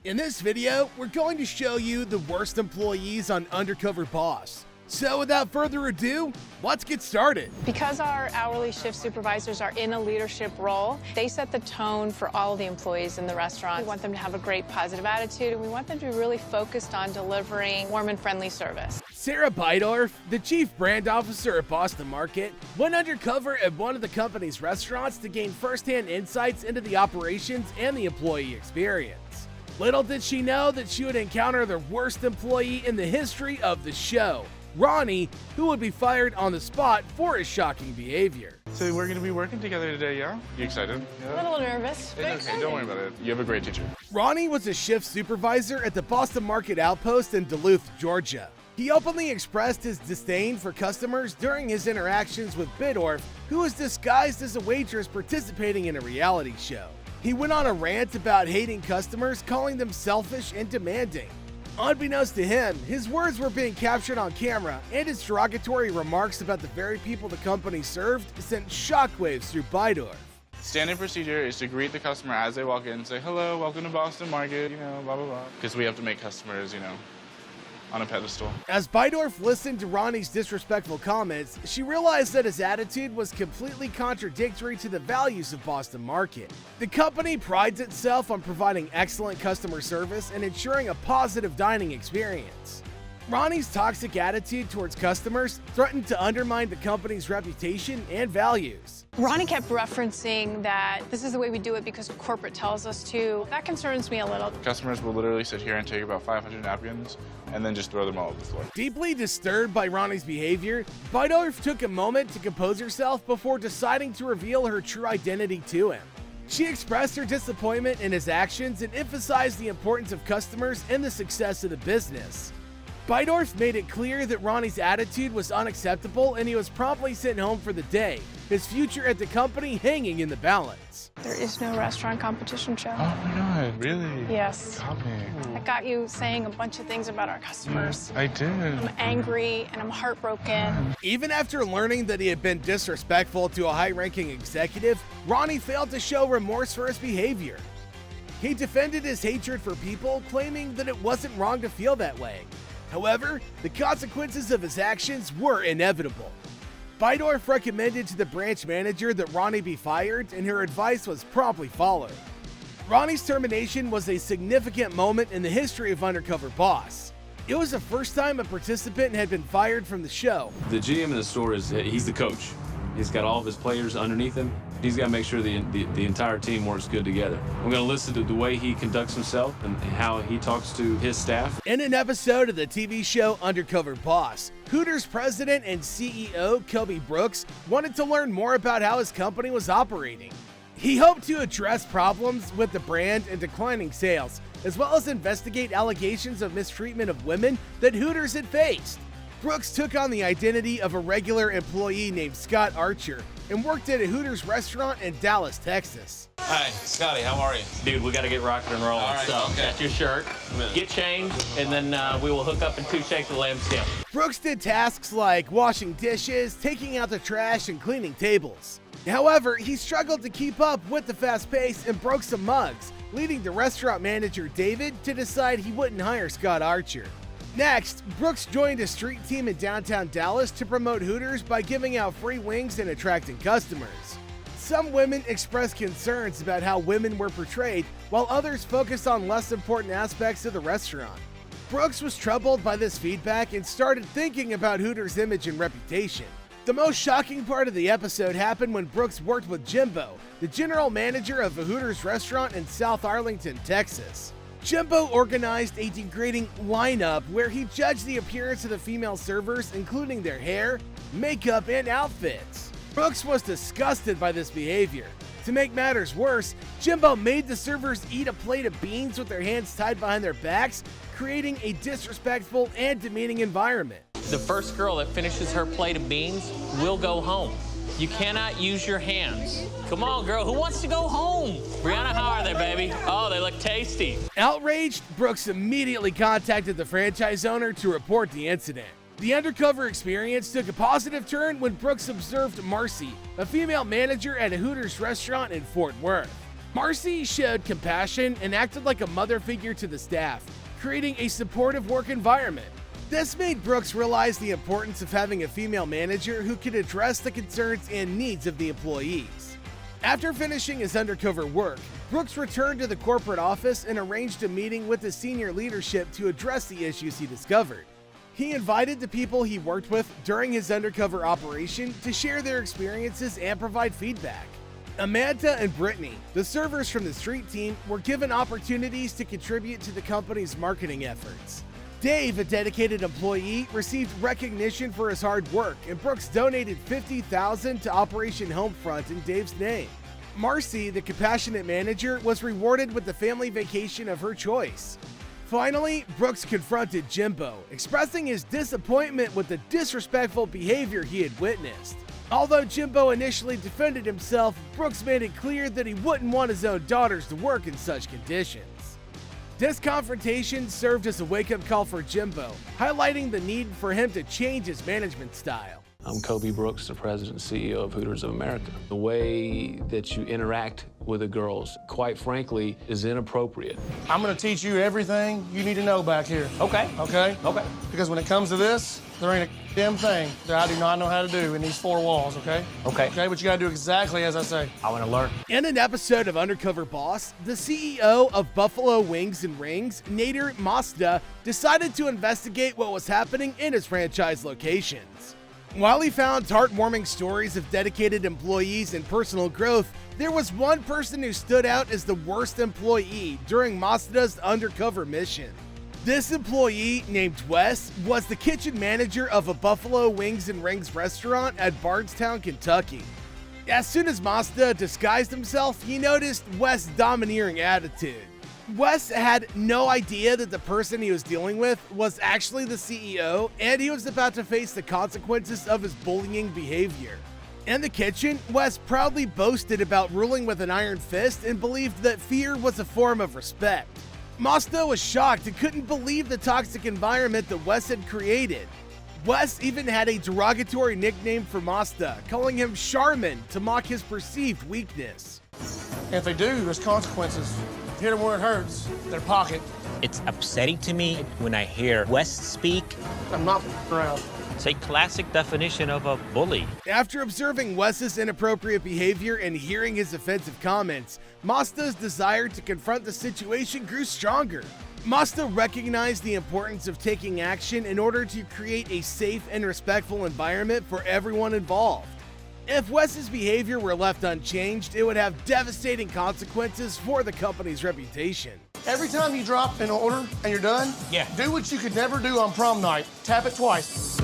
In this video, we're going to show you the worst employees on Undercover Boss. So without further ado, let's get started. Because our hourly shift supervisors are in a leadership role, they set the tone for all of the employees in the restaurant. We want them to have a great positive attitude, and we want them to be really focused on delivering warm and friendly service. Sarah Bydorf, the chief brand officer at Boston Market, went undercover at one of the company's restaurants to gain firsthand insights into the operations and the employee experience. Little did she know that she would encounter the worst employee in the history of the show, Ronnie, who would be fired on the spot for his shocking behavior. So we're going to be working together today, yeah? You excited? A little nervous. It's okay, don't worry about it. You have a great teacher. Ronnie was a shift supervisor at the Boston Market Outpost in Duluth, Georgia. He openly expressed his disdain for customers during his interactions with Bydorf, who was disguised as a waitress participating in a reality show. He went on a rant about hating customers, calling them selfish and demanding. Unbeknownst to him, his words were being captured on camera, and his derogatory remarks about the very people the company served sent shockwaves through Bydorf. Standard procedure is to greet the customer as they walk in and say, hello, welcome to Boston Market, blah, blah, blah. Because we have to make customers, on a pedestal. As Bydorf listened to Ronnie's disrespectful comments, she realized that his attitude was completely contradictory to the values of Boston Market. The company prides itself on providing excellent customer service and ensuring a positive dining experience. Ronnie's toxic attitude towards customers threatened to undermine the company's reputation and values. Ronnie kept referencing that this is the way we do it because corporate tells us to. That concerns me a little. Customers will literally sit here and take about 500 napkins and then just throw them all over the floor. Deeply disturbed by Ronnie's behavior, Bydorf took a moment to compose herself before deciding to reveal her true identity to him. She expressed her disappointment in his actions and emphasized the importance of customers and the success of the business. Bydorf made it clear that Ronnie's attitude was unacceptable and he was promptly sent home for the day, his future at the company hanging in the balance. There is no restaurant competition show. Oh my God, really? Yes. Got me. I got you saying a bunch of things about our customers. I did. I'm angry and I'm heartbroken. Even after learning that he had been disrespectful to a high-ranking executive, Ronnie failed to show remorse for his behavior. He defended his hatred for people, claiming that it wasn't wrong to feel that way. However, the consequences of his actions were inevitable. Bydorf recommended to the branch manager that Ronnie be fired, and her advice was promptly followed. Ronnie's termination was a significant moment in the history of Undercover Boss. It was the first time a participant had been fired from the show. The GM in the store he's the coach. He's got all of his players underneath him. He's got to make sure the entire team works good together. I'm going to listen to the way he conducts himself and how he talks to his staff. In an episode of the TV show Undercover Boss, Hooters president and CEO Kobe Brooks wanted to learn more about how his company was operating. He hoped to address problems with the brand and declining sales, as well as investigate allegations of mistreatment of women that Hooters had faced. Brooks took on the identity of a regular employee named Scott Archer and worked at a Hooters restaurant in Dallas, Texas. Hi, Scotty, how are you? Dude, we got to get rocking and rolling. All right, so okay. That's your shirt. Get changed, and then we will hook up in 2 shakes of lamb stem. Brooks did tasks like washing dishes, taking out the trash, and cleaning tables. However, he struggled to keep up with the fast pace and broke some mugs, leading the restaurant manager David to decide he wouldn't hire Scott Archer. Next, Brooks joined a street team in downtown Dallas to promote Hooters by giving out free wings and attracting customers. Some women expressed concerns about how women were portrayed, while others focused on less important aspects of the restaurant. Brooks was troubled by this feedback and started thinking about Hooters' image and reputation. The most shocking part of the episode happened when Brooks worked with Jimbo, the general manager of a Hooters restaurant in South Arlington, Texas. Jimbo organized a degrading lineup where he judged the appearance of the female servers, including their hair, makeup, and outfits. Brooks was disgusted by this behavior. To make matters worse, Jimbo made the servers eat a plate of beans with their hands tied behind their backs, creating a disrespectful and demeaning environment. The first girl that finishes her plate of beans will go home. You cannot use your hands. Come on, girl, who wants to go home? Brianna, how are they, baby? Oh, they look tasty. Outraged, Brooks immediately contacted the franchise owner to report the incident. The undercover experience took a positive turn when Brooks observed Marcy, a female manager at a Hooters restaurant in Fort Worth. Marcy showed compassion and acted like a mother figure to the staff, creating a supportive work environment. This made Brooks realize the importance of having a female manager who could address the concerns and needs of the employees. After finishing his undercover work, Brooks returned to the corporate office and arranged a meeting with the senior leadership to address the issues he discovered. He invited the people he worked with during his undercover operation to share their experiences and provide feedback. Amanda and Brittany, the servers from the street team, were given opportunities to contribute to the company's marketing efforts. Dave, a dedicated employee, received recognition for his hard work, and Brooks donated $50,000 to Operation Homefront in Dave's name. Marcy, the compassionate manager, was rewarded with the family vacation of her choice. Finally, Brooks confronted Jimbo, expressing his disappointment with the disrespectful behavior he had witnessed. Although Jimbo initially defended himself, Brooks made it clear that he wouldn't want his own daughters to work in such conditions. This confrontation served as a wake-up call for Jimbo, highlighting the need for him to change his management style. I'm Kobe Brooks, the president and CEO of Hooters of America. The way that you interact with the girls, quite frankly, is inappropriate. I'm gonna teach you everything you need to know back here. Okay. Okay? Okay. Because when it comes to this, there ain't a damn thing that I do not know how to do in these four walls, okay? Okay. Okay, but you gotta do exactly as I say. I want to learn. In an episode of Undercover Boss, the CEO of Buffalo Wings and Rings, Nader Mazda, decided to investigate what was happening in his franchise locations. While he found heartwarming stories of dedicated employees and personal growth, there was one person who stood out as the worst employee during Mazda's undercover mission. This employee, named Wes, was the kitchen manager of a Buffalo Wings and Rings restaurant at Bardstown, Kentucky. As soon as Mazda disguised himself, he noticed Wes' domineering attitude. Wes had no idea that the person he was dealing with was actually the CEO, and he was about to face the consequences of his bullying behavior. In the kitchen, Wes proudly boasted about ruling with an iron fist and believed that fear was a form of respect. Mazda was shocked and couldn't believe the toxic environment that Wes had created. Wes even had a derogatory nickname for Mazda, calling him Charmin to mock his perceived weakness. And if they do, there's consequences. Hit them where it hurts, their pocket. It's upsetting to me when I hear Wes speak. I'm not around. It's a classic definition of a bully. After observing Wes's inappropriate behavior and hearing his offensive comments, Mazda's desire to confront the situation grew stronger. Mazda recognized the importance of taking action in order to create a safe and respectful environment for everyone involved. If Wes's behavior were left unchanged, it would have devastating consequences for the company's reputation. Every time you drop an order and you're done, do what you could never do on prom night. Tap it twice.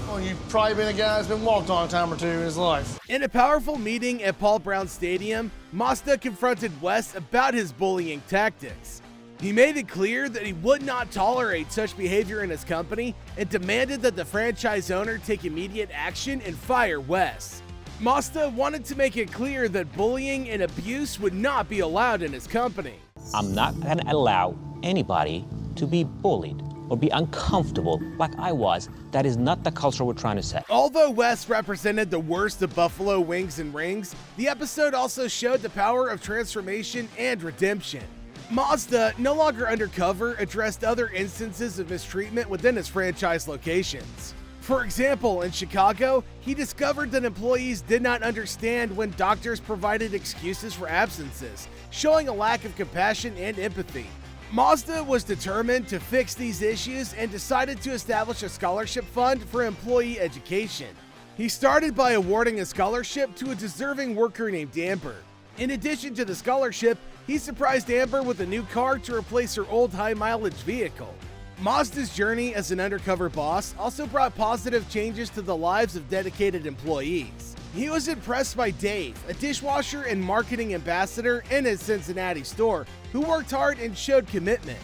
Well, you've probably been a guy that's been walked on a time or two in his life. In a powerful meeting at Paul Brown Stadium, Mazda confronted Wes about his bullying tactics. He made it clear that he would not tolerate such behavior in his company and demanded that the franchise owner take immediate action and fire Wes. Mazda wanted to make it clear that bullying and abuse would not be allowed in his company. I'm not gonna allow anybody to be bullied or be uncomfortable like I was. That is not the culture we're trying to set. Although Wes represented the worst of Buffalo Wings and Rings, the episode also showed the power of transformation and redemption. Mazda, no longer undercover, addressed other instances of mistreatment within his franchise locations. For example, in Chicago, he discovered that employees did not understand when doctors provided excuses for absences, showing a lack of compassion and empathy. Mazda was determined to fix these issues and decided to establish a scholarship fund for employee education. He started by awarding a scholarship to a deserving worker named Amber. In addition to the scholarship, he surprised Amber with a new car to replace her old high-mileage vehicle. Mazda's journey as an undercover boss also brought positive changes to the lives of dedicated employees. He was impressed by Dave, a dishwasher and marketing ambassador in his Cincinnati store, who worked hard and showed commitment.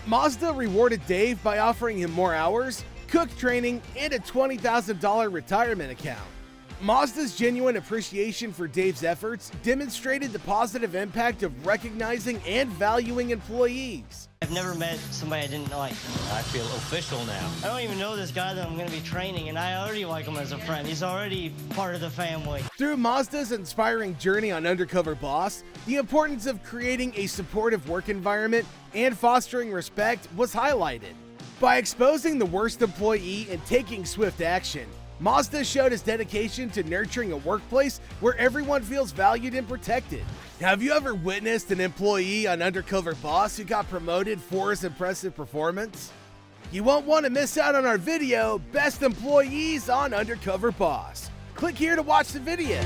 Mazda rewarded Dave by offering him more hours, cook training, and a $20,000 retirement account. Mazda's genuine appreciation for Dave's efforts demonstrated the positive impact of recognizing and valuing employees. I've never met somebody I didn't like. I feel official now. I don't even know this guy that I'm going to be training, and I already like him as a friend. He's already part of the family. Through Mazda's inspiring journey on Undercover Boss, the importance of creating a supportive work environment and fostering respect was highlighted. By exposing the worst employee and taking swift action, Mazda showed his dedication to nurturing a workplace where everyone feels valued and protected. Have you ever witnessed an employee on Undercover Boss who got promoted for his impressive performance? You won't want to miss out on our video, Best Employees on Undercover Boss. Click here to watch the video.